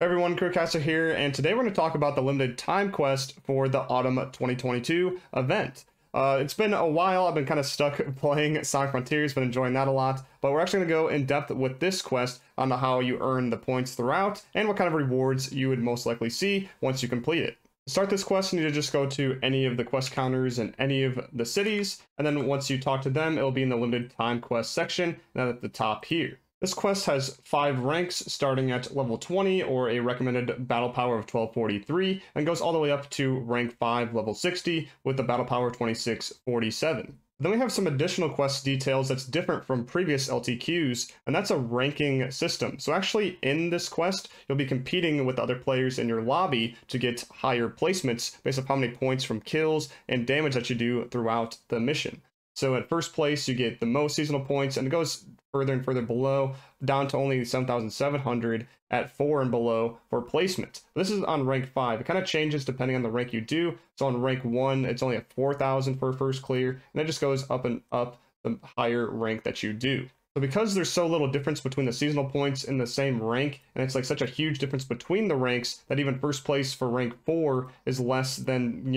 Everyone, Crewcaster here, and today we're going to talk about the limited time quest for the Autumn 2022 event. It's been a while. I've been kind of stuck playing Sonic Frontiers, been enjoying that a lot, but we're actually going to go in depth with this quest on how you earn the points throughout and what kind of rewards you would most likely see once you complete it. To start this quest, you need to just go to any of the quest counters in any of the cities, and then once you talk to them, it'll be in the limited time quest section, and at the top here. This quest has 5 ranks starting at level 20 or a recommended battle power of 1243 and goes all the way up to rank 5 level 60 with the battle power 2647. Then we have some additional quest details that's different from previous LTQs, and that's a ranking system. So actually in this quest, you'll be competing with other players in your lobby to get higher placements based on how many points from kills and damage that you do throughout the mission. So at first place, you get the most seasonal points, and it goes further and further below, down to only 7,700 at 4 and below for placement. This is on rank 5. It kind of changes depending on the rank you do. So on rank 1, it's only at 4,000 for first clear, and it just goes up and up the higher rank that you do. So because there's so little difference between the seasonal points in the same rank, and it's like such a huge difference between the ranks that even first place for rank 4 is less than,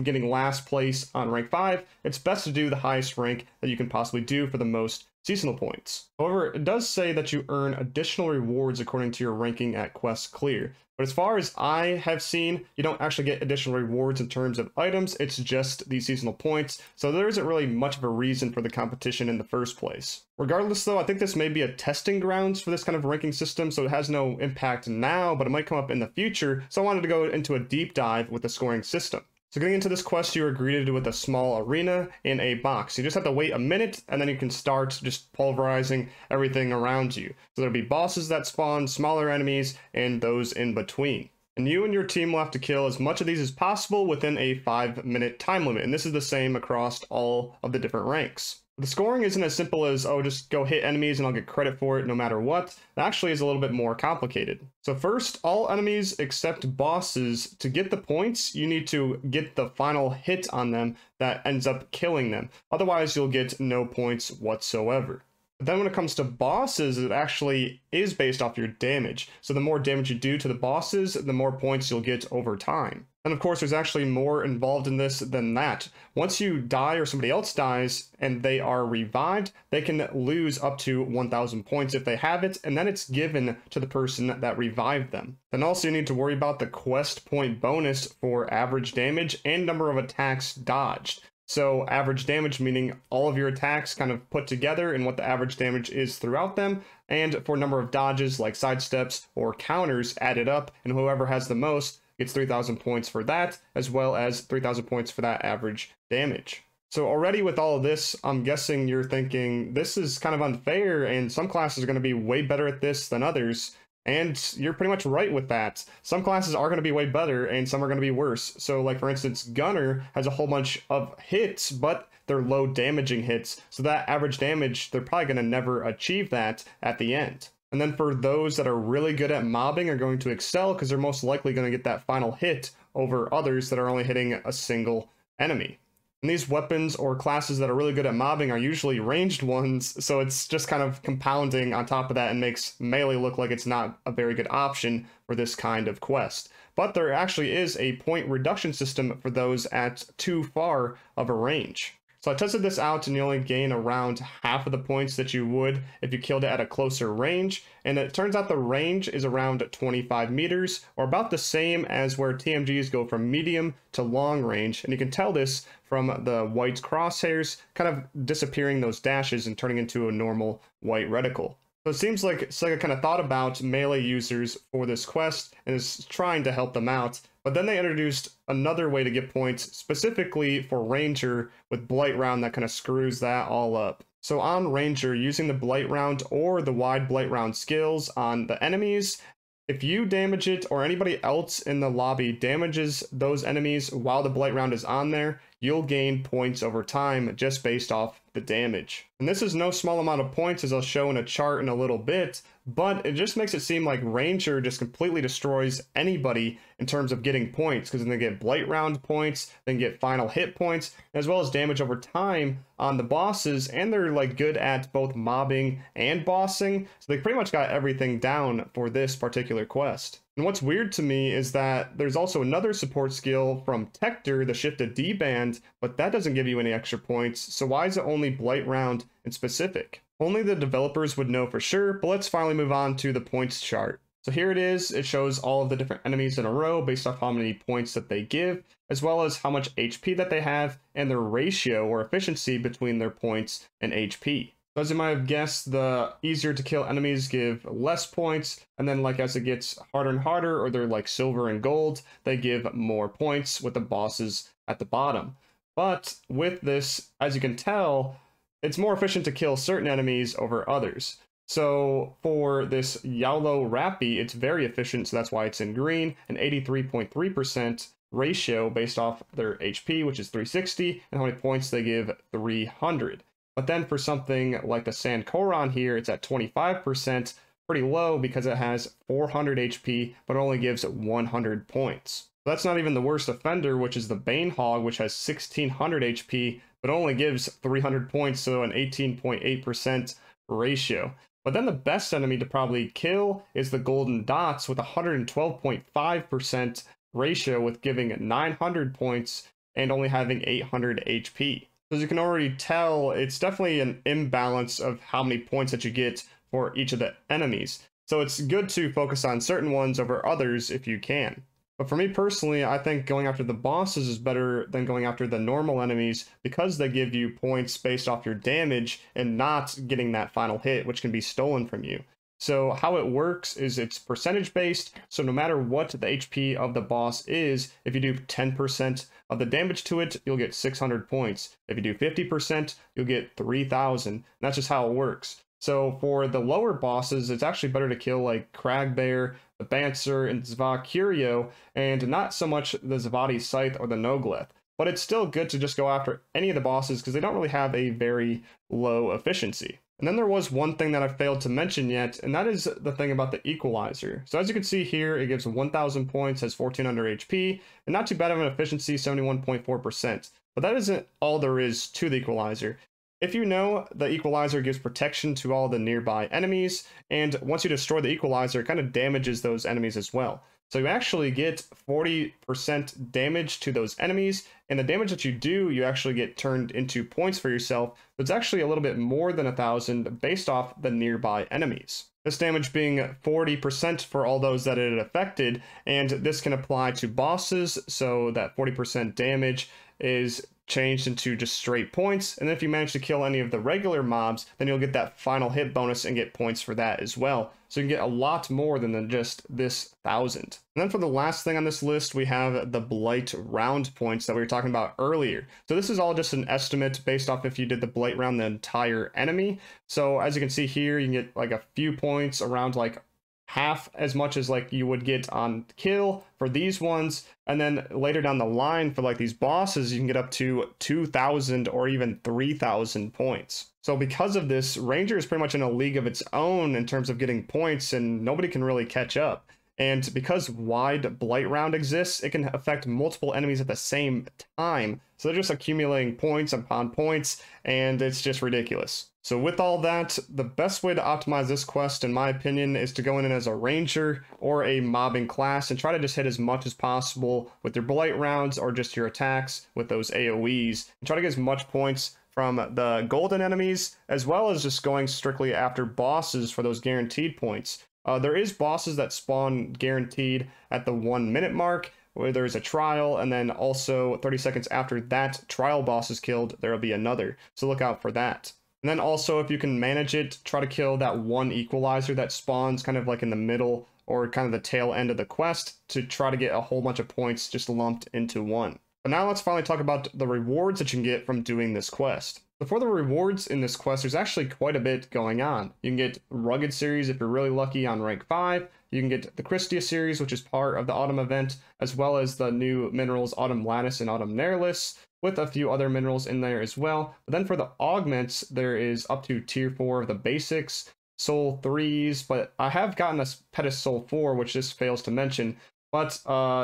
getting last place on rank 5, it's best to do the highest rank that you can possibly do for the most seasonal points. However, it does say that you earn additional rewards according to your ranking at quest clear. But as far as I have seen, you don't actually get additional rewards in terms of items, it's just the seasonal points, so there isn't really much of a reason for the competition in the first place. Regardless though, I think this may be a testing grounds for this kind of ranking system, so it has no impact now, but it might come up in the future, so I wanted to go into a deep dive with the scoring system. So getting into this quest, you are greeted with a small arena in a box. You just have to wait a minute, and then you can start just pulverizing everything around you. So there'll be bosses that spawn, smaller enemies, and those in between. And you and your team will have to kill as much of these as possible within a 5-minute time limit, and this is the same across all of the different ranks. The scoring isn't as simple as, oh, just go hit enemies and I'll get credit for it no matter what. It actually is a little bit more complicated. So first, all enemies except bosses, to get the points, you need to get the final hit on them that ends up killing them. Otherwise, you'll get no points whatsoever. But then when it comes to bosses, it actually is based off your damage. So the more damage you do to the bosses, the more points you'll get over time. And of course, there's actually more involved in this than that. Once you die or somebody else dies and they are revived, they can lose up to 1,000 points if they have it, and then it's given to the person that revived them. Then also you need to worry about the quest point bonus for average damage and number of attacks dodged. So average damage meaning all of your attacks kind of put together and what the average damage is throughout them, and for number of dodges like sidesteps or counters added up, and whoever has the most gets 3,000 points for that, as well as 3,000 points for that average damage. So already with all of this, I'm guessing you're thinking this is kind of unfair and some classes are going to be way better at this than others. And you're pretty much right with that. Some classes are going to be way better and some are going to be worse. So like for instance, Gunner has a whole bunch of hits, but they're low damaging hits. So that average damage, they're probably going to never achieve that at the end. And then for those that are really good at mobbing are going to excel because they're most likely going to get that final hit over others that are only hitting a single enemy. And these weapons or classes that are really good at mobbing are usually ranged ones, so it's just kind of compounding on top of that and makes melee look like it's not a very good option for this kind of quest. But there actually is a point reduction system for those at too far of a range. So I tested this out and you only gain around half of the points that you would if you killed it at a closer range. And it turns out the range is around 25 meters or about the same as where TMGs go from medium to long range. And you can tell this from the white crosshairs kind of disappearing those dashes and turning into a normal white reticle. So it seems like SEGA kind of thought about melee users for this quest and is trying to help them out. But then they introduced another way to get points specifically for Ranger with Blight Round that kind of screws that all up. So on Ranger, using the Blight Round or the wide Blight Round skills on the enemies, if you damage it or anybody else in the lobby damages those enemies while the Blight Round is on there, you'll gain points over time just based off the damage. And this is no small amount of points, as I'll show in a chart in a little bit, but it just makes it seem like Ranger just completely destroys anybody in terms of getting points, because then they get Blight Round points, then get final hit points, as well as damage over time on the bosses, and they're like good at both mobbing and bossing, so they pretty much got everything down for this particular quest. And what's weird to me is that there's also another support skill from Tector, the shifted D band, but that doesn't give you any extra points, so why is it only Blight Round in specific? Only the developers would know for sure, but let's finally move on to the points chart. So here it is, it shows all of the different enemies in a row based off how many points that they give, as well as how much HP that they have, and their ratio or efficiency between their points and HP. So as you might have guessed, the easier to kill enemies give less points, and then like as it gets harder and harder, or they're like silver and gold, they give more points with the bosses at the bottom. But with this, as you can tell, it's more efficient to kill certain enemies over others. So for this Aelio Rappy, it's very efficient, so that's why it's in green, an 83.3% ratio based off their HP, which is 360, and how many points they give, 300. But then for something like the Sankoran here, it's at 25%, pretty low because it has 400 HP, but only gives 100 points. That's not even the worst offender, which is the Bane Hog, which has 1600 HP, but only gives 300 points, so an 18.8% ratio. But then the best enemy to probably kill is the Golden Dots with 112.5% ratio, with giving 900 points and only having 800 HP. So as you can already tell, it's definitely an imbalance of how many points that you get for each of the enemies. So it's good to focus on certain ones over others if you can. But for me personally, I think going after the bosses is better than going after the normal enemies because they give you points based off your damage and not getting that final hit, which can be stolen from you. So how it works is it's percentage based, so no matter what the HP of the boss is, if you do 10% of the damage to it, you'll get 600 points. If you do 50%, you'll get 3,000. That's just how it works. So for the lower bosses, it's actually better to kill like Cragbear, the Bancer, and Zvacurio, and not so much the Zavadi Scythe or the Nogleth. But it's still good to just go after any of the bosses because they don't really have a very low efficiency. And then there was one thing that I failed to mention yet, and that is the thing about the equalizer. So as you can see here, it gives 1,000 points, has 1,400 HP, and not too bad of an efficiency, 71.4%. But that isn't all there is to the equalizer. If you know, the equalizer gives protection to all the nearby enemies, and once you destroy the equalizer, it kind of damages those enemies as well. So you actually get 40% damage to those enemies, and the damage that you do, you actually get turned into points for yourself. It's actually a little bit more than 1,000 based off the nearby enemies. This damage being 40% for all those that it affected, and this can apply to bosses, so that 40% damage is changed into just straight points, and if you manage to kill any of the regular mobs, then you'll get that final hit bonus and get points for that as well. So you can get a lot more than just this 1,000. And then for the last thing on this list, we have the Blight Round points that we were talking about earlier. So this is all just an estimate based off if you did the Blight Round the entire enemy. So as you can see here, you can get like a few points around like half as much as like you would get on kill for these ones, and then later down the line for like these bosses you can get up to 2,000 or even 3,000 points. So because of this, Ranger is pretty much in a league of its own in terms of getting points, and nobody can really catch up. And because wide Blight Round exists, it can affect multiple enemies at the same time. So they're just accumulating points upon points, and it's just ridiculous. So with all that, the best way to optimize this quest, in my opinion, is to go in as a Ranger or a mobbing class and try to just hit as much as possible with your Blight Rounds or just your attacks with those AoEs, and try to get as much points from the golden enemies, as well as just going strictly after bosses for those guaranteed points. There is bosses that spawn guaranteed at the 1 minute mark, where there's a trial, and then also 30 seconds after that trial boss is killed, there will be another. So look out for that. And then also, if you can manage it, try to kill that one equalizer that spawns kind of like in the middle or kind of the tail end of the quest to try to get a whole bunch of points just lumped into one. But now let's finally talk about the rewards that you can get from doing this quest. So for the rewards in this quest, there's actually quite a bit going on. You can get Rugged series if you're really lucky on rank 5. You can get the Christia series, which is part of the Autumn event, as well as the new minerals Autumn Lattice and Autumn Nerlis, with a few other minerals in there as well. But then for the augments, there is up to tier 4 of the basics, soul 3s, but I have gotten a Pettis soul 4, which just fails to mention. But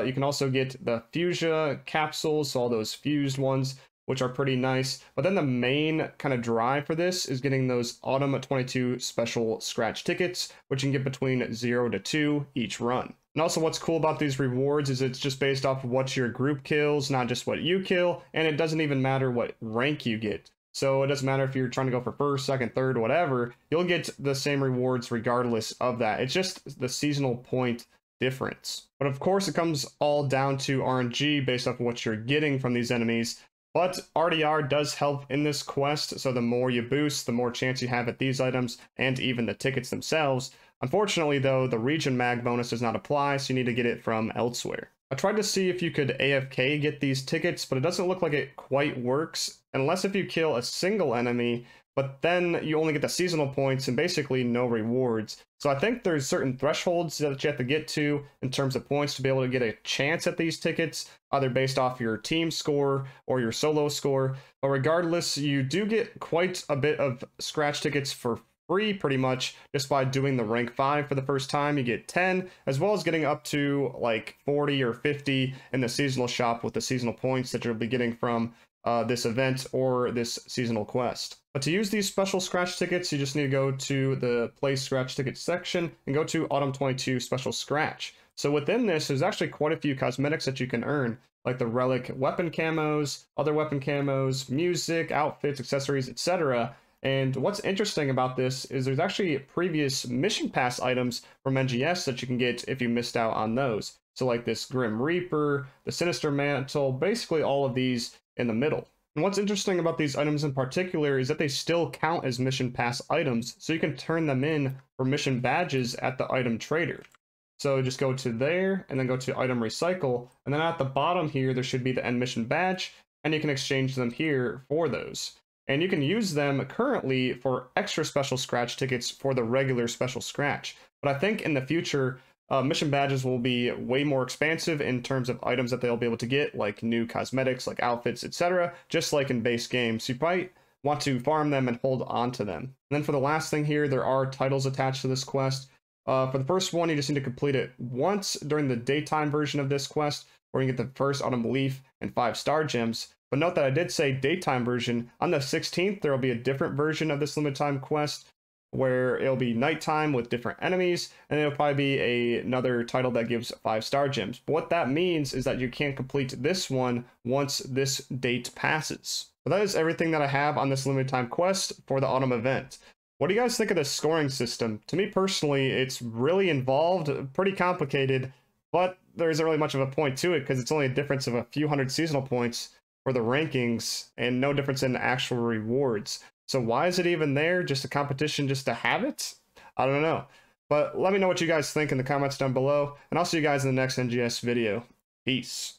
you can also get the Fuchsia capsules, so all those fused ones, which are pretty nice. But then the main kind of drive for this is getting those Autumn 22 special scratch tickets, which you can get between 0 to 2 each run. And also what's cool about these rewards is it's just based off of what your group kills, not just what you kill, and it doesn't even matter what rank you get. So it doesn't matter if you're trying to go for first, second, third, whatever, you'll get the same rewards regardless of that. It's just the seasonal point difference. But of course it comes all down to RNG based off of what you're getting from these enemies. But RDR does help in this quest, so the more you boost, the more chance you have at these items and even the tickets themselves. Unfortunately though, the region mag bonus does not apply, so you need to get it from elsewhere. I tried to see if you could AFK get these tickets, but it doesn't look like it quite works, unless if you kill a single enemy, but then you only get the seasonal points and basically no rewards. So I think there's certain thresholds that you have to get to in terms of points to be able to get a chance at these tickets, either based off your team score or your solo score. But regardless, you do get quite a bit of scratch tickets for free pretty much just by doing the rank 5 for the first time. You get 10, as well as getting up to like 40 or 50 in the seasonal shop with the seasonal points that you'll be getting from this event or this seasonal quest. But to use these special scratch tickets, you just need to go to the Play Scratch Tickets section and go to Autumn 22 Special Scratch. So within this, there's actually quite a few cosmetics that you can earn, like the relic weapon camos, other weapon camos, music, outfits, accessories, etc. And what's interesting about this is there's actually previous mission pass items from NGS that you can get if you missed out on those. So like this Grim Reaper, the Sinister Mantle, basically all of these in the middle. And what's interesting about these items in particular is that they still count as mission pass items, so you can turn them in for mission badges at the item trader. So just go to there and then go to item recycle, and then at the bottom here there should be the end mission badge, and you can exchange them here for those. And you can use them currently for extra special scratch tickets for the regular special scratch. But I think in the future, mission badges will be way more expansive in terms of items that they'll be able to get, like new cosmetics, like outfits, etc., just like in base games. So you might want to farm them and hold on to them. And then for the last thing here, there are titles attached to this quest. For the first one, you just need to complete it once during the daytime version of this quest, where you get the first Autumn Leaf and 5 star gems. But note that I did say daytime version. On the 16th, there will be a different version of this limited time quest, where it'll be nighttime with different enemies, and it'll probably be another title that gives 5 star gems. But what that means is that you can't complete this one once this date passes. But that is everything that I have on this limited time quest for the autumn event. What do you guys think of this scoring system? To me personally, it's really involved, pretty complicated, but there isn't really much of a point to it because it's only a difference of a few hundred seasonal points for the rankings and no difference in actual rewards. So why is it even there? Just a competition just to have it? I don't know. But let me know what you guys think in the comments down below, and I'll see you guys in the next NGS video. Peace.